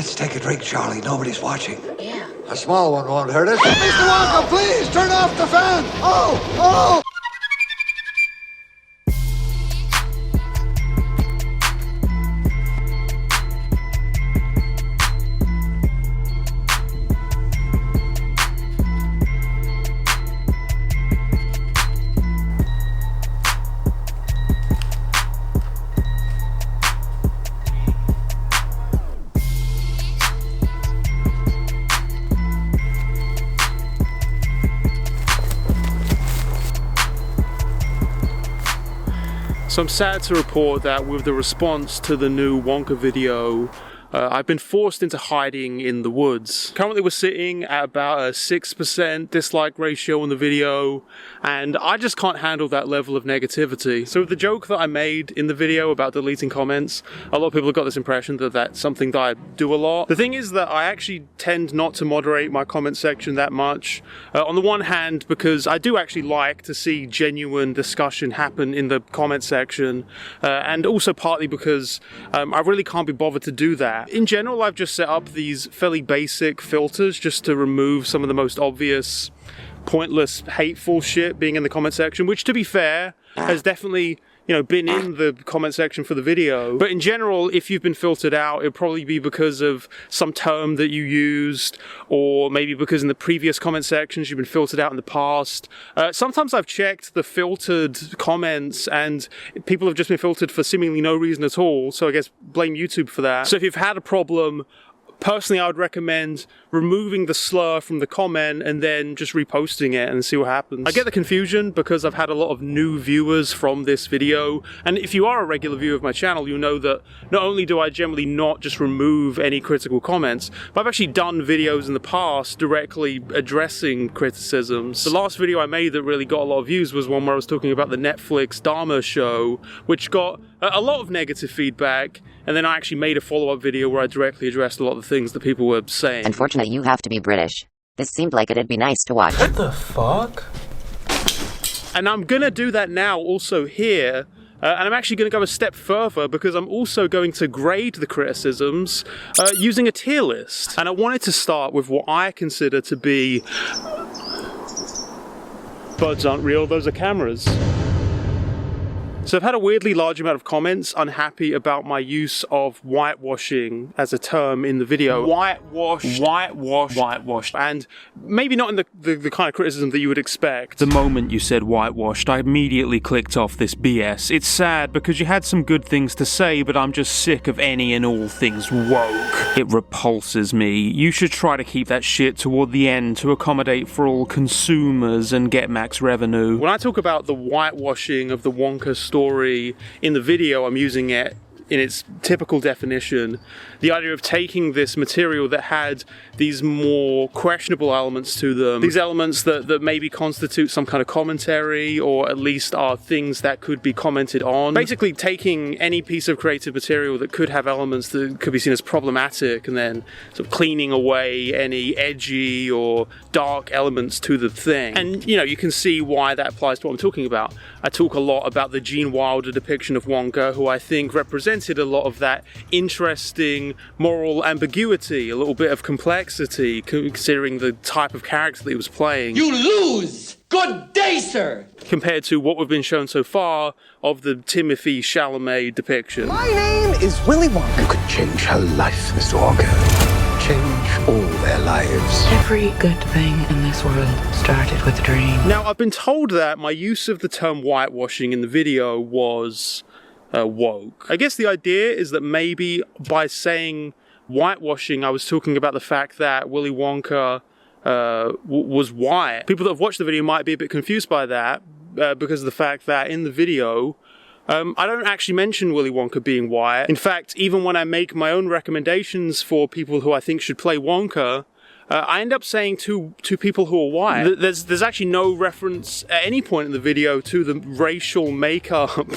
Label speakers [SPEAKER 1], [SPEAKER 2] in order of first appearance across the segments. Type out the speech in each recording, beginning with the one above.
[SPEAKER 1] Let's take a drink, Charlie. Nobody's watching.
[SPEAKER 2] Yeah.
[SPEAKER 1] A small one won't hurt us.
[SPEAKER 3] Mr. Wonka, please turn off the fan! Oh!
[SPEAKER 4] So I'm sad to report that with the response to the new Wonka video, I've been forced into hiding in the woods. Currently we're sitting at about a 6% dislike ratio on the video, and I just can't handle that level of negativity. So with the joke that I made in the video about deleting comments, a lot of people have got this impression that that's something that I do a lot. The thing is that I actually tend not to moderate my comment section that much. On the one hand, because I do actually like to see genuine discussion happen in the comment section, and also partly because I really can't be bothered to do that. In general, I've just set up these fairly basic filters just to remove some of the most obvious, pointless, hateful shit being in the comment section, which, to be fair, has definitely, you know, been in the comment section for the video. But in general, if you've been filtered out, it'll probably be because of some term that you used, or maybe because in the previous comment sections you've been filtered out in the past. Sometimes I've checked the filtered comments and people have just been filtered for seemingly no reason at all, so I guess blame YouTube for that. So if you've had a problem, personally, I would recommend removing the slur from the comment and then just reposting it and see what happens. I get the confusion because I've had a lot of new viewers from this video, and if you are a regular viewer of my channel, you'll know that not only do I generally not just remove any critical comments, but I've actually done videos in the past directly addressing criticisms. The last video I made that really got a lot of views was one where I was talking about the Netflix Dharma show, which got a lot of negative feedback, and then I actually made a follow-up video where I directly addressed a lot of the things that people were saying.
[SPEAKER 2] Unfortunately, you have to be British. This seemed like it'd be nice to watch.
[SPEAKER 5] What the fuck?
[SPEAKER 4] And I'm gonna do that now also here, and I'm actually gonna go a step further because I'm also going to grade the criticisms using a tier list. And I wanted to start with what I consider to be... Birds aren't real, those are cameras. So I've had a weirdly large amount of comments unhappy about my use of whitewashing as a term in the video. Whitewashed. And maybe not in the kind of criticism that you would expect. The moment you said whitewashed, I immediately clicked off this BS. It's sad because you had some good things to say, but I'm just sick of any and all things woke. It repulses me. You should try to keep that shit toward the end to accommodate for all consumers and get max revenue. When I talk about the whitewashing of the Wonka story in the video, I'm using it in its typical definition. The idea of taking this material that had these more questionable elements to them, these elements that maybe constitute some kind of commentary, or at least are things that could be commented on. Basically taking any piece of creative material that could have elements that could be seen as problematic and then sort of cleaning away any edgy or dark elements to the thing. And, you know, you can see why that applies to what I'm talking about. I talk a lot about the Gene Wilder depiction of Wonka, who I think represented a lot of that interesting moral ambiguity, a little bit of complexity, considering the type of character that he was playing.
[SPEAKER 6] You lose! Good day, sir!
[SPEAKER 4] Compared to what we've been shown so far of the Timothée Chalamet depiction.
[SPEAKER 3] My name is Willy Wonka.
[SPEAKER 1] You could change her life, Mr. Wonka. Change all their lives.
[SPEAKER 7] Every good thing in this world started with a dream.
[SPEAKER 4] Now, I've been told that my use of the term whitewashing in the video was woke. I guess the idea is that maybe by saying whitewashing, I was talking about the fact that Willy Wonka was white. People that have watched the video might be a bit confused by that because of the fact that in the video, I don't actually mention Willy Wonka being white. In fact, even when I make my own recommendations for people who I think should play Wonka, I end up saying to people who are white. There's actually no reference at any point in the video to the racial makeup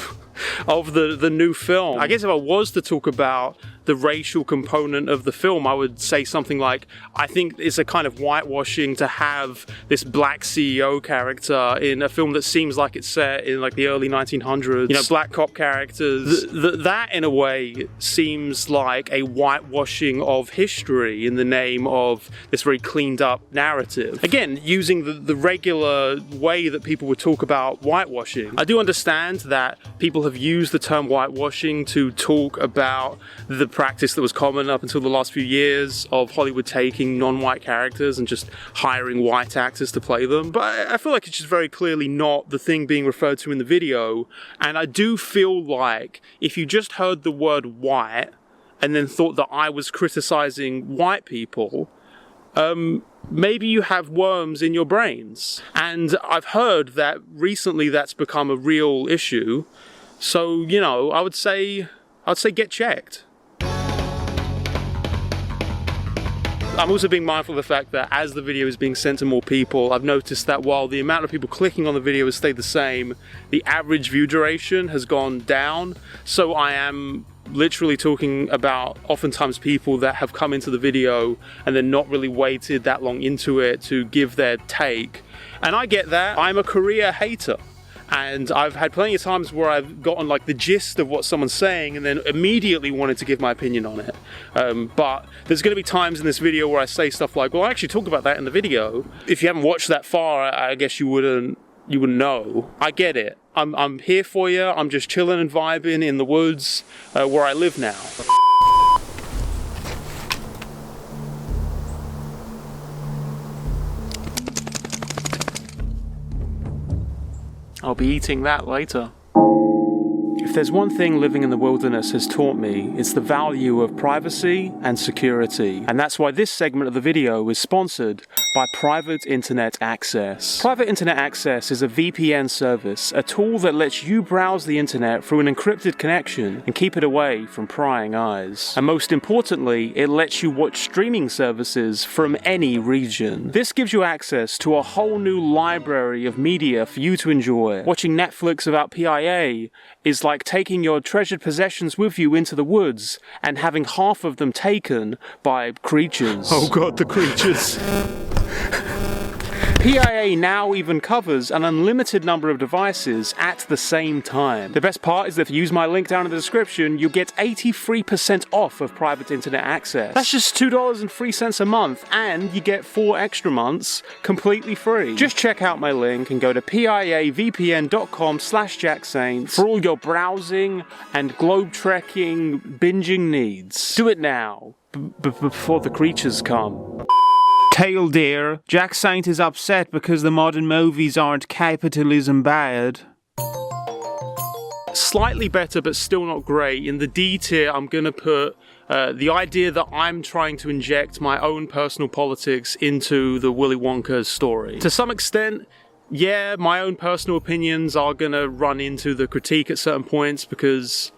[SPEAKER 4] of the new film. I guess if I was to talk about the racial component of the film, I would say something like, I think it's a kind of whitewashing to have this black CEO character in a film that seems like it's set in like the early 1900s, you know, black cop characters. That in a way seems like a whitewashing of history in the name of this very cleaned up narrative. Again, using the regular way that people would talk about whitewashing. I do understand that people have used the term whitewashing to talk about the practice that was common up until the last few years of Hollywood taking non-white characters and just hiring white actors to play them. But I feel like it's just very clearly not the thing being referred to in the video. And I do feel like if you just heard the word white and then thought that I was criticizing white people, maybe you have worms in your brains. And I've heard that recently that's become a real issue. So, you know, I would say get checked. I'm also being mindful of the fact that as the video is being sent to more people, I've noticed that while the amount of people clicking on the video has stayed the same, the average view duration has gone down. So I am literally talking about oftentimes people that have come into the video and then not really waited that long into it to give their take. And I get that. I'm a career hater. And I've had plenty of times where I've gotten like the gist of what someone's saying and then immediately wanted to give my opinion on it. But there's going to be times in this video where I say stuff like, well, I actually talk about that in the video. If you haven't watched that far, I guess you wouldn't know. I get it. I'm here for you. I'm just chilling and vibing in the woods where I live now. I'll be eating that later. If there's one thing living in the wilderness has taught me, it's the value of privacy and security. And that's why this segment of the video is sponsored by Private Internet Access. Private Internet Access is a VPN service, a tool that lets you browse the internet through an encrypted connection and keep it away from prying eyes. And most importantly, it lets you watch streaming services from any region. This gives you access to a whole new library of media for you to enjoy. Watching Netflix without PIA is like taking your treasured possessions with you into the woods and having half of them taken by creatures. Oh god, the creatures. PIA now even covers an unlimited number of devices at the same time. The best part is that if you use my link down in the description, you'll get 83% off of Private Internet Access. That's just $2.03 a month, and you get 4 extra months completely free. Just check out my link and go to piavpn.com/jacksaint for all your browsing and globe-trekking binging needs. Do it now, before the creatures come. Tail dear, Jack Saint is upset because the modern movies aren't capitalism bad. Slightly better, but still not great. In the D tier, I'm gonna put the idea that I'm trying to inject my own personal politics into the Willy Wonka story. To some extent, yeah, my own personal opinions are gonna run into the critique at certain points because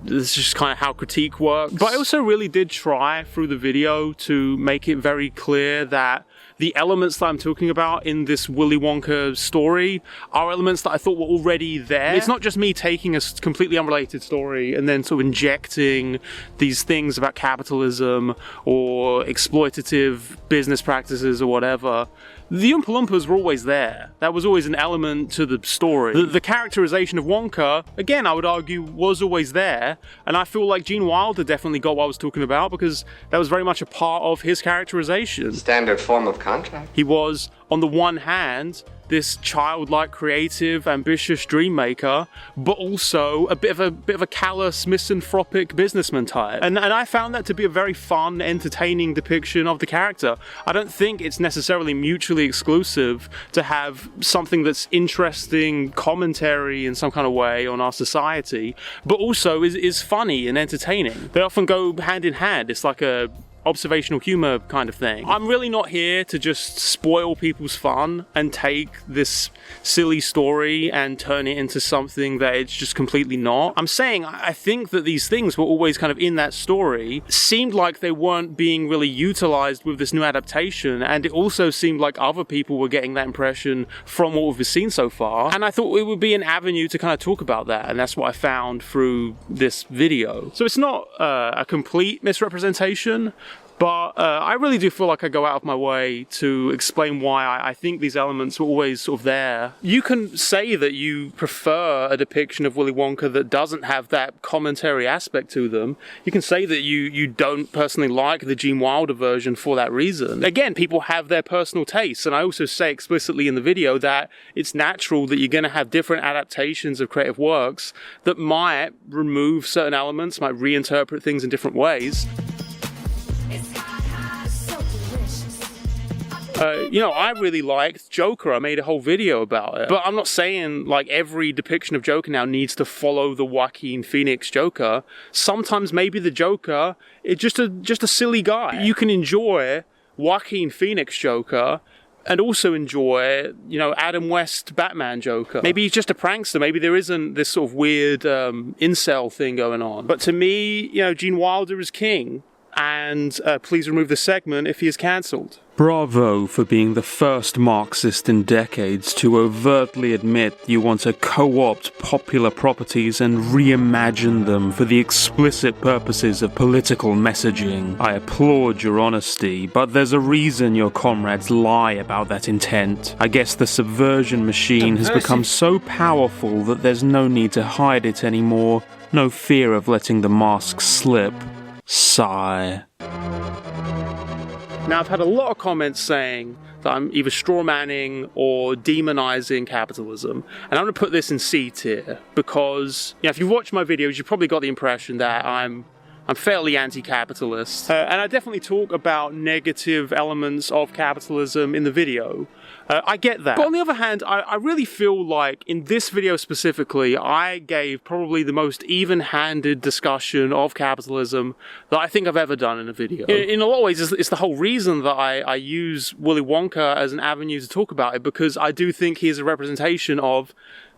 [SPEAKER 4] this is just kind of how critique works. But I also really did try through the video to make it very clear that the elements that I'm talking about in this Willy Wonka story are elements that I thought were already there. It's not just me taking a completely unrelated story and then sort of injecting these things about capitalism or exploitative business practices or whatever. The Oompa Loompas were always there. That was always an element to the story. The characterization of Wonka, again, I would argue, was always there. And I feel like Gene Wilder definitely got what I was talking about because that was very much a part of his characterization.
[SPEAKER 5] Standard form of contract.
[SPEAKER 4] He was, on the one hand, this childlike, creative, ambitious dream maker, but also a bit of a callous, misanthropic businessman type. And I found that to be a very fun, entertaining depiction of the character. I don't think it's necessarily mutually exclusive to have something that's interesting commentary in some kind of way on our society, but also is funny and entertaining. They often go hand in hand. It's like a observational humor kind of thing. I'm really not here to just spoil people's fun and take this silly story and turn it into something that it's just completely not. I'm saying I think that these things were always kind of in that story, seemed like they weren't being really utilized with this new adaptation, and it also seemed like other people were getting that impression from what we've seen so far, and I thought it would be an avenue to kind of talk about that, and that's what I found through this video. So it's not a complete misrepresentation, but I really do feel like I go out of my way to explain why I think these elements were always sort of there. You can say that you prefer a depiction of Willy Wonka that doesn't have that commentary aspect to them. You can say that you don't personally like the Gene Wilder version for that reason. Again, people have their personal tastes, and I also say explicitly in the video that it's natural that you're going to have different adaptations of creative works that might remove certain elements, might reinterpret things in different ways. You know, I really liked Joker. I made a whole video about it. But I'm not saying like every depiction of Joker now needs to follow the Joaquin Phoenix Joker. Sometimes maybe the Joker is just a silly guy. You can enjoy Joaquin Phoenix Joker and also enjoy, you know, Adam West Batman Joker. Maybe he's just a prankster. Maybe there isn't this sort of weird incel thing going on. But to me, you know, Gene Wilder is king. And please remove the segment if he is cancelled. Bravo for being the first Marxist in decades to overtly admit you want to co-opt popular properties and reimagine them for the explicit purposes of political messaging. I applaud your honesty, but there's a reason your comrades lie about that intent. I guess the subversion machine has become so powerful that there's no need to hide it anymore. No fear of letting the mask slip. Sigh. Now, I've had a lot of comments saying that I'm either strawmanning or demonizing capitalism, and I'm going to put this in C tier because, you know, if you've watched my videos, you've probably got the impression that I'm fairly anti-capitalist, and I definitely talk about negative elements of capitalism in the video. I get that. But on the other hand, I really feel like in this video specifically, I gave probably the most even-handed discussion of capitalism that I think I've ever done in a video. In a lot of ways, it's the whole reason that I use Willy Wonka as an avenue to talk about it, because I do think he is a representation of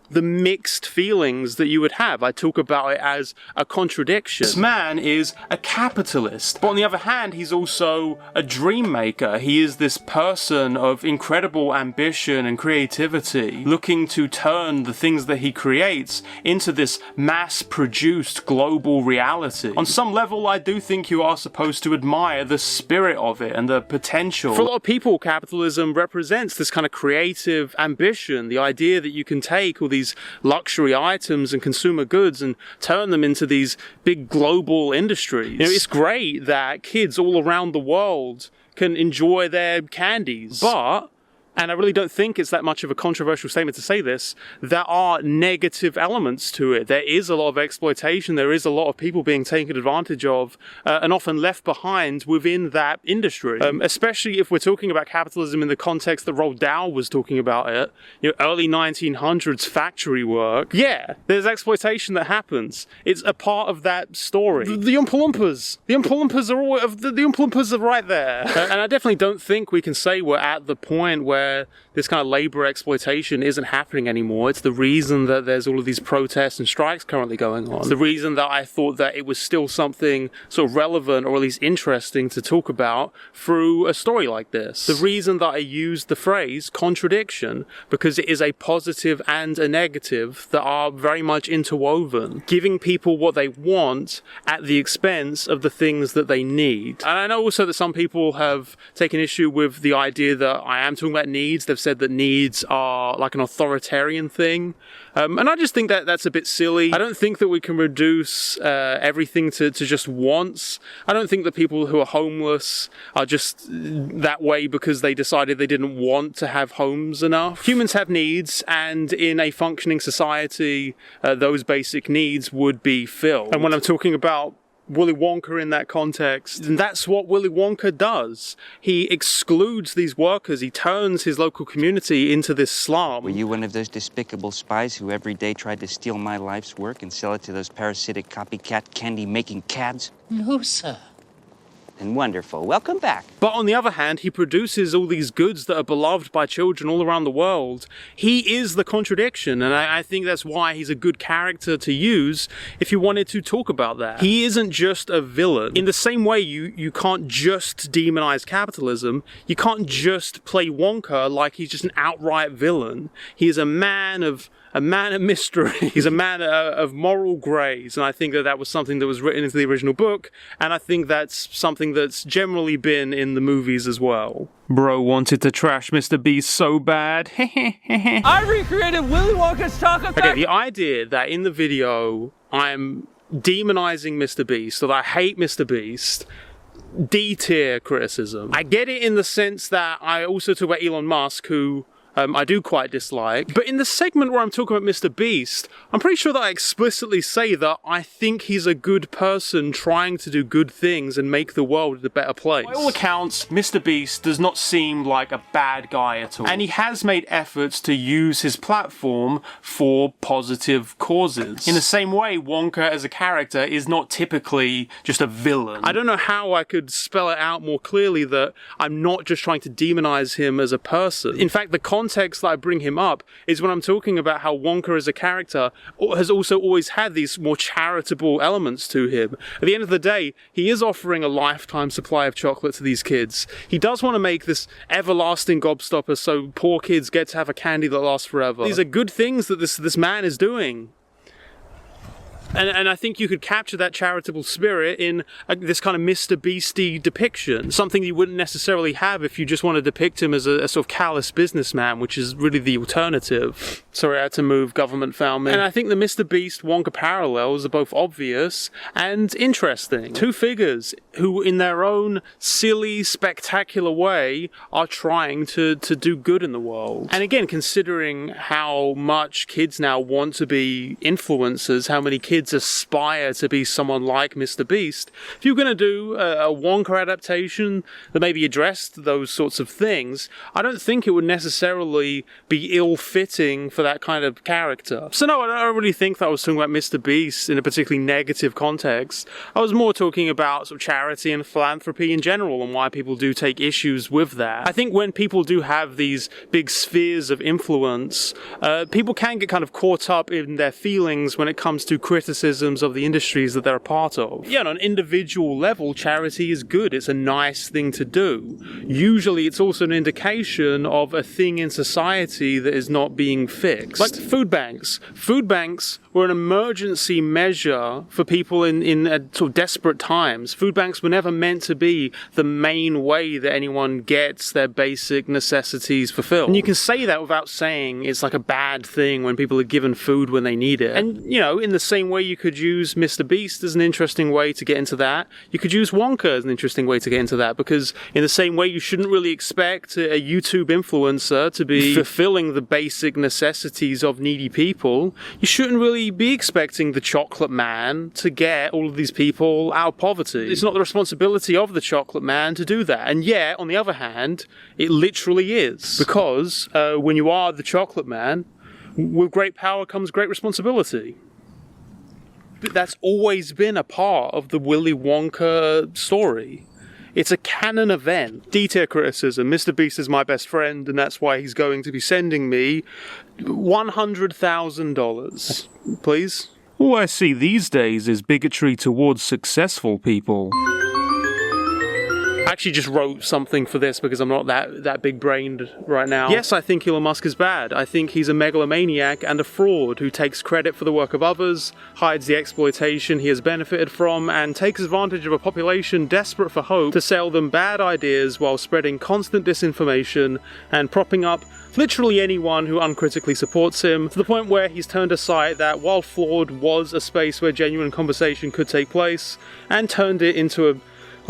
[SPEAKER 4] the mixed feelings that you would have. I talk about it as a contradiction. This man is a capitalist, but on the other hand, he's also a dream maker. He is this person of incredible ambition and creativity, looking to turn the things that he creates into this mass-produced global reality. On some level, I do think you are supposed to admire the spirit of it and the potential. For a lot of people, capitalism represents this kind of creative ambition, the idea that you can take all these luxury items and consumer goods and turn them into these big global industries. You know, it's great that kids all around the world can enjoy their candies, but, and I really don't think it's that much of a controversial statement to say this, there are negative elements to it. There is a lot of exploitation, there is a lot of people being taken advantage of and often left behind within that industry. Especially if we're talking about capitalism in the context that Roald Dahl was talking about it, you know, early 1900s factory work. Yeah, there's exploitation that happens. It's a part of that story. The Oompa Loompas. The Oompa Loompas are all, the Oompa Loompas are right there. And I definitely don't think we can say we're at the point where this kind of labor exploitation isn't happening anymore. It's the reason that there's all of these protests and strikes currently going on. It's the reason that I thought that it was still something sort of relevant, or at least interesting, to talk about through a story like this. The reason that I used the phrase contradiction, because it is a positive and a negative that are very much interwoven, giving people what they want at the expense of the things that they need. And I know also that some people have taken issue with the idea that I am talking about needs. They've said that needs are like an authoritarian thing. And I just think that that's a bit silly. I don't think that we can reduce everything to just wants. I don't think that people who are homeless are just that way because they decided they didn't want to have homes enough. Humans have needs, and in a functioning society, those basic needs would be filled. And when I'm talking about Willy Wonka in that context, and that's what Willy Wonka does. He excludes these workers. He turns his local community into this slum.
[SPEAKER 5] Were you one of those despicable spies who every day tried to steal my life's work and sell it to those parasitic copycat candy-making cads?
[SPEAKER 6] No, sir.
[SPEAKER 5] and wonderful. Welcome back.
[SPEAKER 4] But on the other hand, he produces all these goods that are beloved by children all around the world. He is the contradiction, and I think that's why he's a good character to use if you wanted to talk about that. He isn't just a villain. In the same way you can't just demonize capitalism, you can't just play Wonka like he's just an outright villain. He is a man of mystery. He's a man of moral greys, and I think that was something that was written into the original book, and I think that's something that's generally been in the movies as well. Bro wanted to trash Mr. Beast so bad.
[SPEAKER 8] I recreated Willy Wonka's chocolate factory.
[SPEAKER 4] Okay, the idea that in the video I'm demonizing Mr. Beast, or that I hate Mr. Beast, D-tier criticism. I get it in the sense that I also talk about Elon Musk, who I do quite dislike. But in the segment where I'm talking about Mr. Beast, I'm pretty sure that I explicitly say that I think he's a good person trying to do good things and make the world a better place. By all accounts, Mr. Beast does not seem like a bad guy at all. And he has made efforts to use his platform for positive causes. In the same way, Wonka as a character is not typically just a villain. I don't know how I could spell it out more clearly that I'm not just trying to demonize him as a person. In fact, the context that I bring him up is when I'm talking about how Wonka as a character has also always had these more charitable elements to him. At the end of the day, he is offering a lifetime supply of chocolate to these kids. He does want to make this everlasting gobstopper so poor kids get to have a candy that lasts forever. These are good things that this man is doing. And I think you could capture that charitable spirit in this kind of Mr. Beastie depiction. Something you wouldn't necessarily have if you just want to depict him as a sort of callous businessman, which is really the alternative. Sorry, I had to move, government found me. And I think the Mr. Beast Wonka parallels are both obvious and interesting. Two figures who, in their own silly, spectacular way, are trying to do good in the world. And again, considering how much kids now want to be influencers, how many kids aspire to be someone like Mr. Beast, if you're going to do a Wonka adaptation that maybe addressed those sorts of things, I don't think it would necessarily be ill-fitting for that kind of character. So no, I don't really think that I was talking about Mr. Beast in a particularly negative context. I was more talking about sort of charity and philanthropy in general and why people do take issues with that. I think when people do have these big spheres of influence, people can get kind of caught up in their feelings when it comes to criticisms of the industries that they're a part of. Yeah, on an individual level, charity is good. It's a nice thing to do. Usually it's also an indication of a thing in society that is not being fixed. Like food banks. Food banks were an emergency measure for people in sort of desperate times. Food banks were never meant to be the main way that anyone gets their basic necessities fulfilled. And you can say that without saying it's like a bad thing when people are given food when they need it. And, you know, in the same way you could use Mr. Beast as an interesting way to get into that, you could use Wonka as an interesting way to get into that, because in the same way you shouldn't really expect a YouTube influencer to be fulfilling the basic necessities of needy people, you shouldn't really be expecting the chocolate man to get all of these people out of poverty. It's not the responsibility of the chocolate man to do that. And yet, on the other hand, it literally is. Because when you are the chocolate man, with great power comes great responsibility. That's always been a part of the Willy Wonka story. It's a canon event. D-tier criticism. Mr. Beast is my best friend, and that's why he's going to be sending me $100,000. Please? All I see these days is bigotry towards successful people. I actually just wrote something for this because I'm not that big-brained right now. Yes, I think Elon Musk is bad. I think he's a megalomaniac and a fraud who takes credit for the work of others, hides the exploitation he has benefited from, and takes advantage of a population desperate for hope to sell them bad ideas while spreading constant disinformation and propping up literally anyone who uncritically supports him, to the point where he's turned aside that, while flawed, was a space where genuine conversation could take place, and turned it into a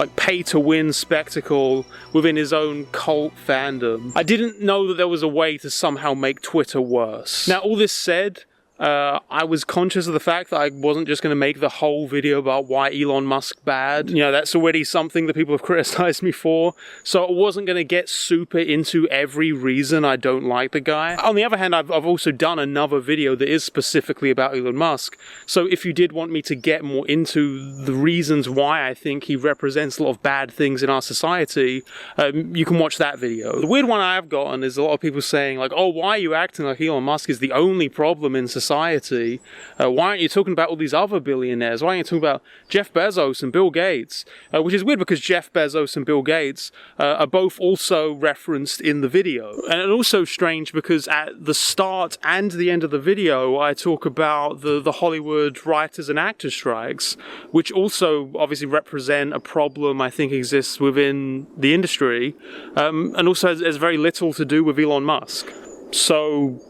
[SPEAKER 4] pay-to-win spectacle within his own cult fandom. I didn't know that there was a way to somehow make Twitter worse. Now, all this said, I was conscious of the fact that I wasn't just going to make the whole video about why Elon Musk bad. You know, that's already something that people have criticized me for. So I wasn't going to get super into every reason I don't like the guy. On the other hand, I've also done another video that is specifically about Elon Musk. So if you did want me to get more into the reasons why I think he represents a lot of bad things in our society, you can watch that video. The weird one I've gotten is a lot of people saying like, oh, why are you acting like Elon Musk is the only problem in society? Why aren't you talking about all these other billionaires? Why aren't you talking about Jeff Bezos and Bill Gates? Which is weird because Jeff Bezos and Bill Gates are both also referenced in the video. And it's also strange because at the start and the end of the video, I talk about the Hollywood writers and actors strikes, which also obviously represent a problem I think exists within the industry, and also has very little to do with Elon Musk. So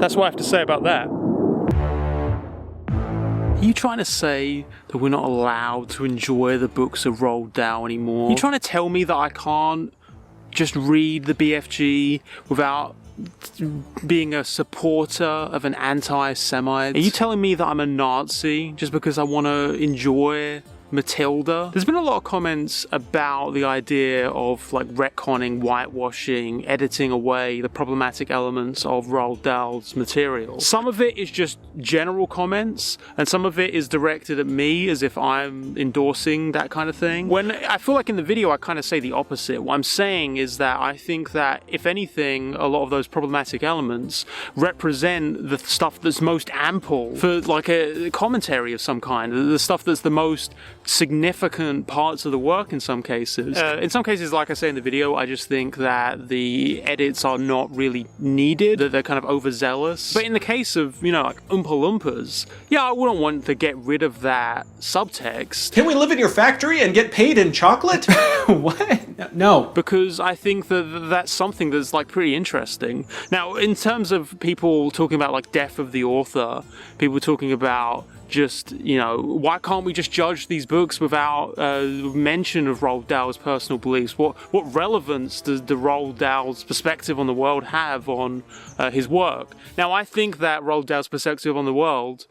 [SPEAKER 4] that's what I have to say about that. Are you trying to say that we're not allowed to enjoy the books of Roald Dahl anymore? Are you trying to tell me that I can't just read the BFG without being a supporter of an anti-Semite? Are you telling me that I'm a Nazi just because I want to enjoy Matilda? There's been a lot of comments about the idea of like retconning, whitewashing, editing away the problematic elements of Roald Dahl's material. Some of it is just general comments, and some of it is directed at me as if I'm endorsing that kind of thing. When I feel like in the video I kind of say the opposite. What I'm saying is that I think that if anything, a lot of those problematic elements represent the stuff that's most ample for like a commentary of some kind, the stuff that's the most significant parts of the work in some cases. In some cases, like I say in the video, I just think that the edits are not really needed, that they're kind of overzealous. But in the case of, you know, like Oompa Loompas, yeah, I wouldn't want to get rid of that subtext.
[SPEAKER 9] Can we live in your factory and get paid in chocolate? What? No.
[SPEAKER 4] Because I think that that's something that's like pretty interesting. Now, in terms of people talking about like death of the author, people talking about just, you know, why can't we just judge these books without mention of Roald Dahl's personal beliefs? What relevance does the Roald Dahl's perspective on the world have on his work? Now, I think that Roald Dahl's perspective on the world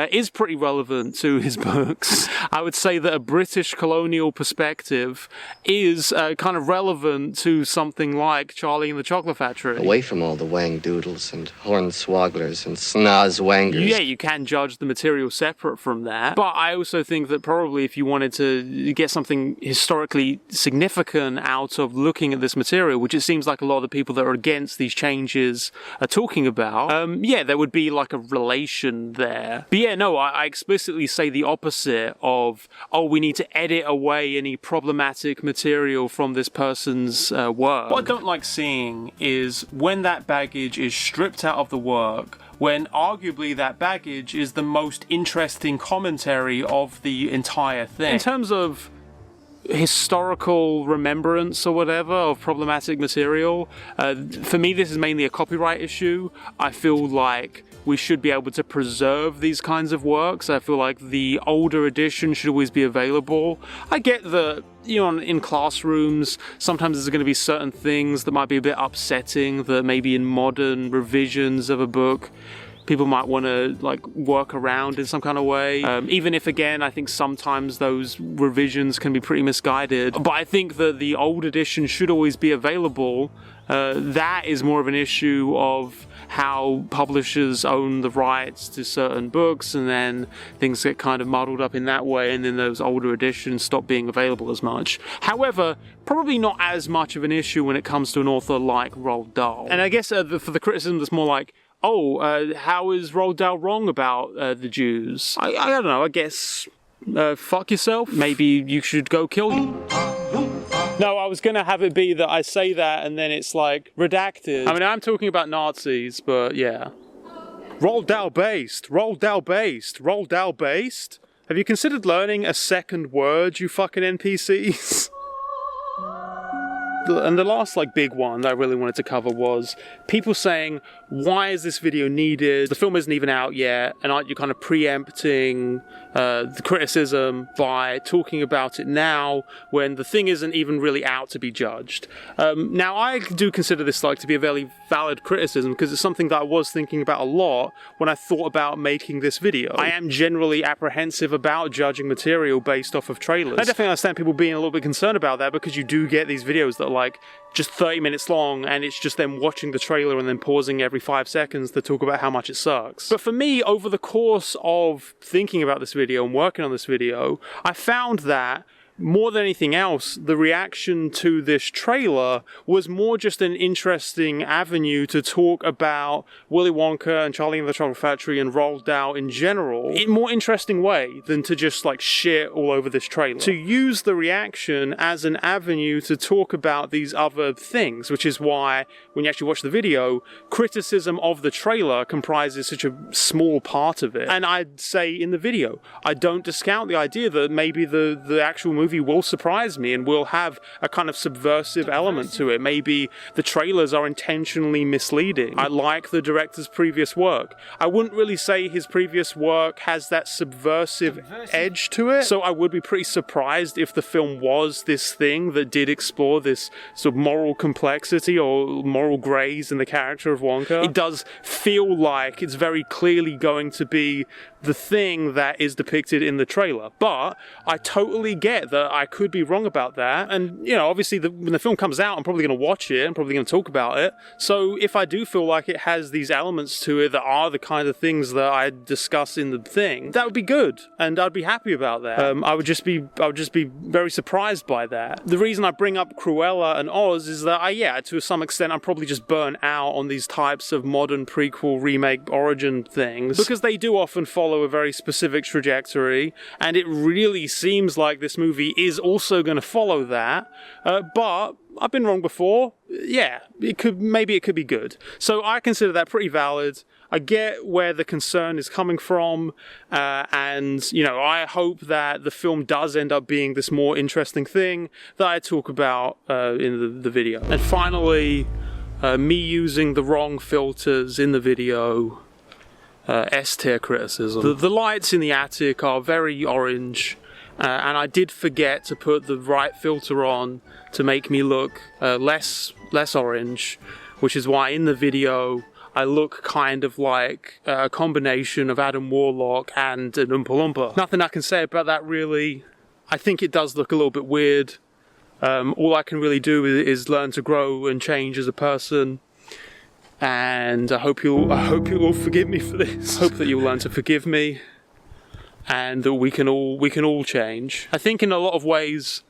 [SPEAKER 4] is pretty relevant to his books. I would say that a British colonial perspective is kind of relevant to something like Charlie and the Chocolate Factory.
[SPEAKER 10] Away from all the wang doodles and hornswogglers and snozwangers.
[SPEAKER 4] Yeah, you can judge the material separate from that, but I also think that probably if you wanted to get something historically significant out of looking at this material, which it seems like a lot of the people that are against these changes are talking about, yeah, there would be like a relation there. But yeah, no, I explicitly say the opposite of, oh, we need to edit away any problematic material from this person's work. What I don't like seeing is when that baggage is stripped out of the work, when arguably that baggage is the most interesting commentary of the entire thing. In terms of historical remembrance or whatever of problematic material, for me this is mainly a copyright issue. I feel like we should be able to preserve these kinds of works. I feel like the older edition should always be available. I get that, you know, in classrooms, sometimes there's going to be certain things that might be a bit upsetting that maybe in modern revisions of a book, people might want to like work around in some kind of way. Even if, again, I think sometimes those revisions can be pretty misguided. But I think that the old edition should always be available. That is more of an issue of how publishers own the rights to certain books, and then things get kind of muddled up in that way, and then those older editions stop being available as much. However, probably not as much of an issue when it comes to an author like Roald Dahl. And I guess for the criticism that's more like, oh, how is Roald Dahl wrong about the Jews? I don't know, I guess fuck yourself. Maybe you should go kill them. No, I was going to have it be that I say that and then it's like redacted. I mean, I'm talking about Nazis, but yeah. Roald Dahl based, Roald Dahl based, Roald Dahl based. Have you considered learning a second word, you fucking NPCs? the last like big one that I really wanted to cover was people saying, why is this video needed? The film isn't even out yet, and aren't you kind of preempting the criticism by talking about it now when the thing isn't even really out to be judged? Now, I do consider this like to be a very valid criticism because it's something that I was thinking about a lot when I thought about making this video. I am generally apprehensive about judging material based off of trailers. I definitely understand people being a little bit concerned about that because you do get these videos that are like just 30 minutes long and it's just them watching the trailer and then pausing every 5 seconds to talk about how much it sucks. But for me, over the course of thinking about this video and working on this video, I found that more than anything else, the reaction to this trailer was more just an interesting avenue to talk about Willy Wonka and Charlie and the Chocolate Factory and Roald Dahl in general in a more interesting way than to just like shit all over this trailer. To use the reaction as an avenue to talk about these other things, which is why when you actually watch the video, criticism of the trailer comprises such a small part of it. And I'd say in the video, I don't discount the idea that maybe the actual movie will surprise me and will have a kind of subversive element to it. Maybe the trailers are intentionally misleading. I like the director's previous work. I wouldn't really say his previous work has that subversive edge to it, so I would be pretty surprised if the film was this thing that did explore this sort of moral complexity or moral grays in the character of Wonka. It does feel like it's very clearly going to be the thing that is depicted in the trailer, but I totally get that I could be wrong about that. And you know, obviously when the film comes out, I'm probably going to watch it, I'm probably going to talk about it. So if I do feel like it has these elements to it that are the kind of things that I discuss in the thing, that would be good, and I'd be happy about that. I would just be very surprised by that. The reason I bring up Cruella and Oz is that yeah, to some extent I'm probably just burnt out on these types of modern prequel, remake, origin things, because they do often follow a very specific trajectory, and it really seems like this movie is also going to follow that, but I've been wrong before. Yeah, maybe it could be good. So I consider that pretty valid. I get where the concern is coming from, and you know, I hope that the film does end up being this more interesting thing that I talk about in the video. And finally, me using the wrong filters in the video. S-tier criticism. The lights in the attic are very orange, and I did forget to put the right filter on to make me look less orange, which is why in the video I look kind of like a combination of Adam Warlock and an Oompa Loompa. Nothing I can say about that really. I think it does look a little bit weird. All I can really do is learn to grow and change as a person. And I hope you'll all forgive me for this. Hope that you'll learn to forgive me, and that we can all change. I think in a lot of ways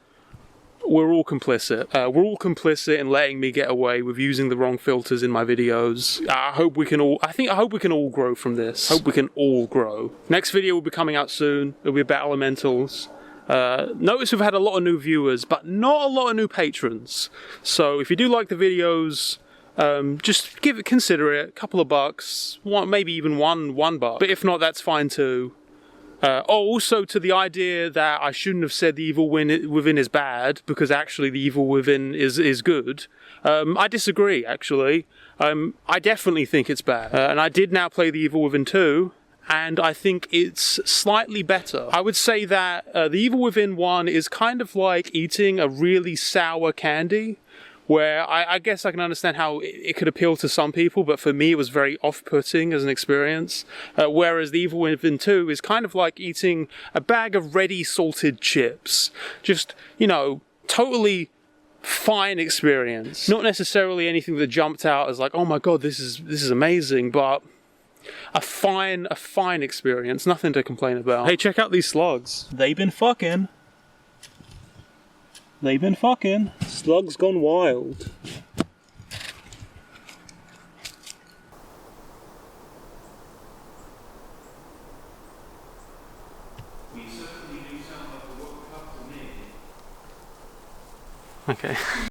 [SPEAKER 4] we're all complicit. We're all complicit in letting me get away with using the wrong filters in my videos. I hope we can all grow from this. Hope we can all grow. Next video will be coming out soon. It'll be about elementals. Notice we've had a lot of new viewers, but not a lot of new patrons. So if you do like the videos, just consider it, a couple of bucks, maybe even one buck. But if not, that's fine too. Also to the idea that I shouldn't have said the evil within is bad, because actually the evil within is good. I disagree, actually. I definitely think it's bad. And I did now play the evil within 2, and I think it's slightly better. I would say that the evil within 1 is kind of like eating a really sour candy, where I guess I can understand how it could appeal to some people, but for me it was very off-putting as an experience. Whereas the Evil Within 2 is kind of like eating a bag of ready salted chips. Just, you know, totally fine experience. Not necessarily anything that jumped out as like, oh my god, this is amazing, but a fine experience. Nothing to complain about. Hey, check out these slugs. They've been fucking. Slugs gone wild. Okay.